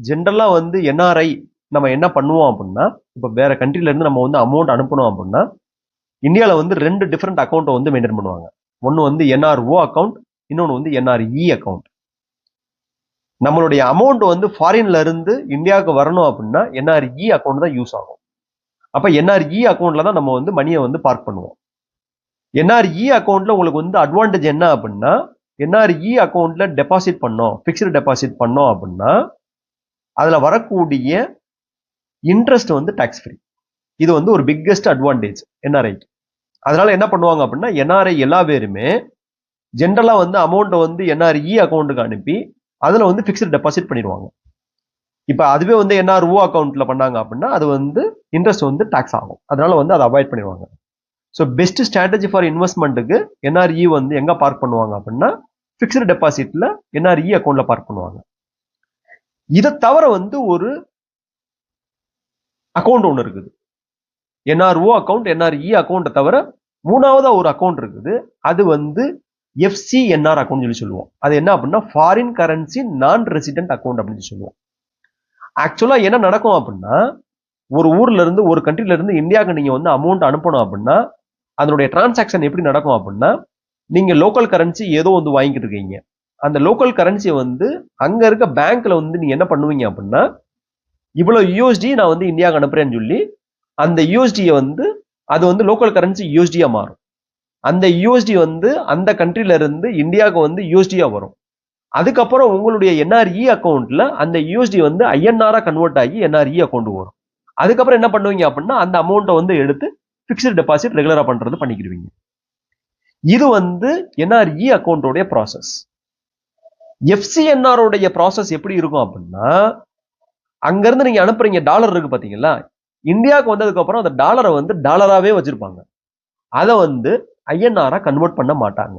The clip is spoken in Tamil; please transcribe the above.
ஜென்ரலா வந்து என்ஆர்ஐ நம்ம என்ன பண்ணுவோம் அப்படின்னா, இப்போ வேற கண்ட்ரில இருந்து நம்ம வந்து அமௌண்ட் அனுப்பணும் அப்படின்னா, இந்தியாவில் வந்து 2 டிஃப்ரெண்ட் அக்கௌண்ட்டை வந்து மெயின்டைன் பண்ணுவாங்க. ஒன்று வந்து என்ஆர்ஓ அக்கௌண்ட், இன்னொன்று வந்து என்ஆர்இ அக்கௌண்ட். நம்மளுடைய அமௌண்ட் வந்து ஃபாரின்ல இருந்து இந்தியாவுக்கு வரணும் அப்படின்னா என்ஆர்இ அக்கௌண்ட் தான் யூஸ் ஆகும். அப்ப என்ஆர்இ அக்கௌண்ட்ல தான் நம்ம வந்து மணியை வந்து பார்க் பண்ணுவோம். என்ஆர்இ அக்கௌண்ட்ல உங்களுக்கு வந்து அட்வான்டேஜ் என்ன அப்படின்னா, என்ஆர்இ அக்கௌண்ட்ல டெபாசிட் பண்ணோம், பிக்ஸ்டு டெபாசிட் பண்ணோம் அப்படின்னா அதுல வரக்கூடிய இன்ட்ரெஸ்ட் வந்து டாக்ஸ் ஃப்ரீ. இது வந்து ஒரு பிக்கெஸ்ட் அட்வான்டேஜ் என்ஆர்ஐ. அதனால என்ன பண்ணுவாங்க அப்படின்னா, என்ஆர்ஐ எல்லா பேருமே ஜென்ரலா வந்து அமௌண்ட்டை வந்து என்ஆர்இ அக்கௌண்ட்டுக்கு அனுப்பி அதுல வந்து பிக்ஸ்டு டெபாசிட் பண்ணிடுவாங்க. இப்ப அதுவே வந்து என்ஆர்ஓ அக்கௌண்ட்ல பண்ணாங்க அப்படின்னா அது வந்து இன்ட்ரெஸ்ட் வந்து டாக்ஸ் ஆகும். அதனால வந்து அதை அவாய்ட் பண்ணிடுவாங்க. ஸோ பெஸ்ட் ஸ்ட்ராட்டஜி ஃபார் இன்வெஸ்ட்மெண்ட்டுக்கு என்ஆர்இ வந்து எங்க பார்க் பண்ணுவாங்க அப்படின்னா பிக்ஸ்டு டெபாசிட்ல என்ஆர்இ அக்கௌண்ட்ல பார்க் பண்ணுவாங்க. இதை தவிர வந்து ஒரு அக்கௌண்ட் ஒன்று இருக்குது, என்ஆர்ஓ அக்கௌண்ட், என்ஆர்இ அக்கௌண்ட்டை தவிர மூணாவதா ஒரு அக்கௌண்ட் இருக்குது. அது வந்து எஃப்சிஎன்ஆர் அக்கௌண்ட் சொல்லி சொல்லுவோம். அது என்ன அப்படின்னா ஃபாரின் கரன்சி நான் ரெசிடென்ட் அக்கௌண்ட் அப்படின்னு சொல்லுவோம். ஆக்சுவலா என்ன நடக்கும் அப்படின்னா, ஒரு ஊர்ல இருந்து ஒரு கண்ட்ரில இருந்து இந்தியாவுக்கு நீங்க வந்து அமௌண்ட் அனுப்பணும் அப்படின்னா அதனுடைய டிரான்சாக்ஷன் எப்படி நடக்கும் அப்படின்னா, நீங்க லோக்கல் கரன்சி ஏதோ வந்து வாங்கிட்டு இருக்கீங்க. அந்த லோக்கல் கரன்சியை வந்து அங்க இருக்க பேங்க்ல வந்து நீங்க என்ன பண்ணுவீங்க அப்படின்னா, இவ்வளவு யூஎஸ்டி நான் வந்து இந்தியாவுக்கு அனுப்புறேன்னு சொல்லி அந்த யூஎஸ்டியை வந்து அது வந்து லோக்கல் கரன்சி யூஎஸ்டியா மாறும். அந்த யூஎஸ்டி வந்து அந்த கண்ட்ரில இருந்து இந்தியாவுக்கு வந்து யூஎஸ்டியா வரும். அதுக்கப்புறம் உங்களுடைய என்ஆர்இ அக்கௌண்ட்ல அந்த யூஎஸ்டி வந்து ஐஎன்ஆரா கன்வெர்ட் ஆகி என்ஆர்இ அக்கௌண்ட் வரும். அதுக்கப்புறம் என்ன பண்ணுவீங்க அப்படின்னா அந்த அமௌண்ட்டை வந்து எடுத்து பிக்ஸ்டு டெபாசிட் ரெகுலரா பண்றது பண்ணிக்கிடுவீங்க. இது வந்து என்ஆர்இ அக்கௌண்டோடைய ப்ராசஸ். எஃப்சிஎன்ஆரோடைய ப்ராசஸ் எப்படி இருக்கும் அப்படின்னா, அங்கிருந்து நீங்க அனுப்புறீங்க டாலர் இருக்கு பாத்தீங்களா, இந்தியாவுக்கு வந்ததுக்கு அப்புறம் அந்த டாலரை வந்து டாலராவே வச்சிருப்பாங்க. அதை வந்து ஐஎன்ஆரா கன்வெர்ட் பண்ண மாட்டாங்க.